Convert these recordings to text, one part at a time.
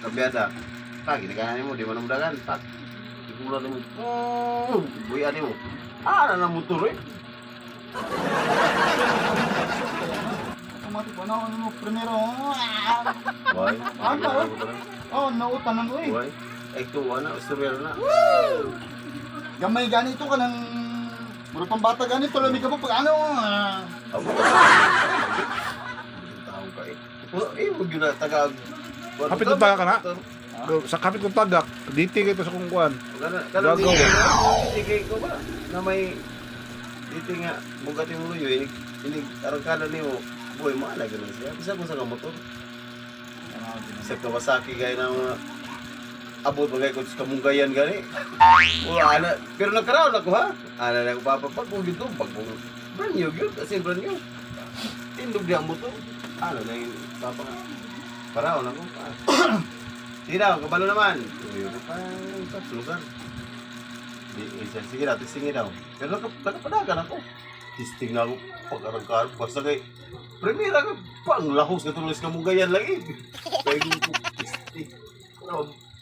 Kabiasa. Lagi nagkahanin mo, di mo namudagan. Tak. Ikulan mo. Buyan mo. Na motor eh. Automatic pa na ano primero. Why? Nautan ko eh. Why? Ito, istorya na. Gamay ganito ka ng mura pang bata ganito, lamig ka pa pag ano. Ako ka. Tao ka eh. Huwag yun na tagag. Kapit ng tagak ka na? Sa kapit ng tagak, diti kayo sa kungkuan. Kanang diti ko ba? Na may diti nga, bugatin mo yun, inig arangkada ni mo, boy, maala ganun siya. Bisa ko sa kamotor. Sa Kawasaki gaya ng abot bagay ko sa kamunggayan gani. Pero nagkaroon ako ha. Na ko papapag kung dito, pag brand new yun, kasi brand new. Tindog di ang motor. Na yung papa nga. Paraw na ko. Sige daw, kabalo naman. Uy, pa sa lugar. Sige daw, testing daw. Pero nakapadagan ako. Testing na ako pag-arangkar. Basta kay primera ka, pang lahos ka tuloy sa kamunggayan lagi. Kaya ko testing.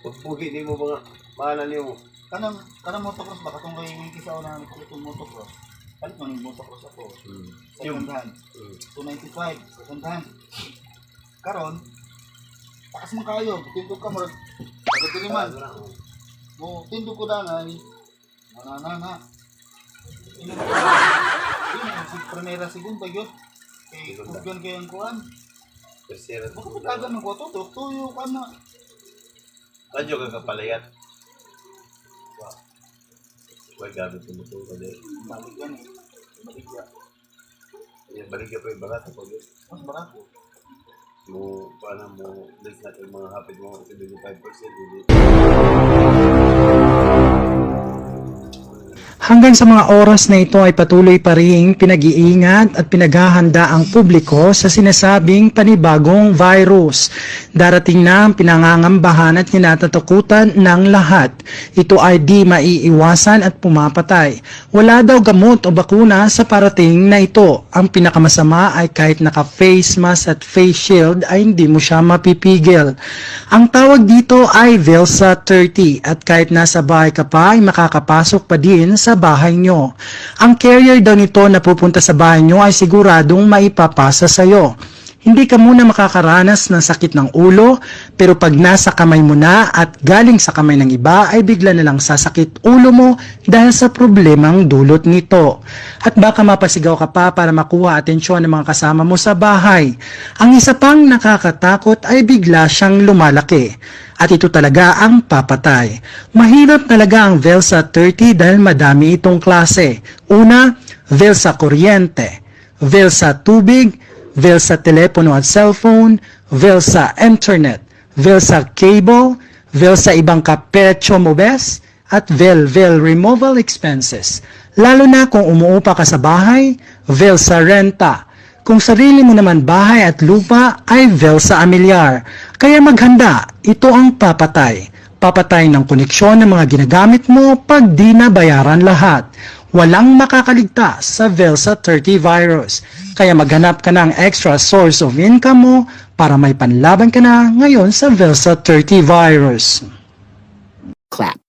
Pagbuhi ni mo mga mana ni mo. Kanang motocross ba? Katong kay kisa na itong motocross. Palit mo yung motocross ako. Second hand. 295. Second hand. Karon, takas man kayo. Tindog ka mo. Pagkatiliman. Mo, tindog ko na nga. Na. Yun, si primera segunda yun. Kay Hugyan kayo ang kuhan. Tercera. Baka matagan ng koto. Tuyo ka na. Radyo ka kapalayat. Huwag gamit mo ito kasi Balik yan eh. Balik yan. balik ka pa yung barat ako yun. Mas barato. Paano mo list natin mga hapit mo 75%. Hanggang sa mga oras na ito ay patuloy pa ring pinag-iingat at pinaghahanda ang publiko sa sinasabing panibagong virus. Darating na ang pinangangambahan at kinatatakutan ng lahat. Ito ay di maiiwasan at pumapatay. Wala daw gamot o bakuna sa parating na ito. Ang pinakamasama ay kahit naka-face mask at face shield ay hindi mo siya mapipigil. Ang tawag dito ay Velsa 30 at kahit nasa bahay ka pa ay makakapasok pa din sa bahay nyo. Ang carrier daw nito na pupunta sa bahay nyo ay siguradong maipapasa sa'yo. Hindi ka muna makakaranas ng sakit ng ulo, pero pag nasa kamay mo na at galing sa kamay ng iba ay bigla na lang sasakit ulo mo dahil sa problemang dulot nito. At baka mapasigaw ka pa para makuha atensyon ng mga kasama mo sa bahay. Ang isa pang nakakatakot ay bigla siyang lumalaki. At ito talaga ang papatay. Mahirap talaga ang Velsa 30 dahil madami itong klase. Una, Velsa kuryente, Velsa tubig, Velsa telepono at cellphone, Velsa internet, Velsa cable, Velsa ibang kapecho mobes, at Vel removal expenses. Lalo na kung umuupa ka sa bahay, Velsa renta. Kung sarili mo naman bahay at lupa ay Velsa amilyar. Kaya maghanda, ito ang papatay. Papatay ng koneksyon ng mga ginagamit mo pag di nabayaran lahat. Walang makakaligtas sa Velsa 30 virus. Kaya maghanap ka ng extra source of income mo para may panlaban ka na ngayon sa Velsa 30 virus. Clap.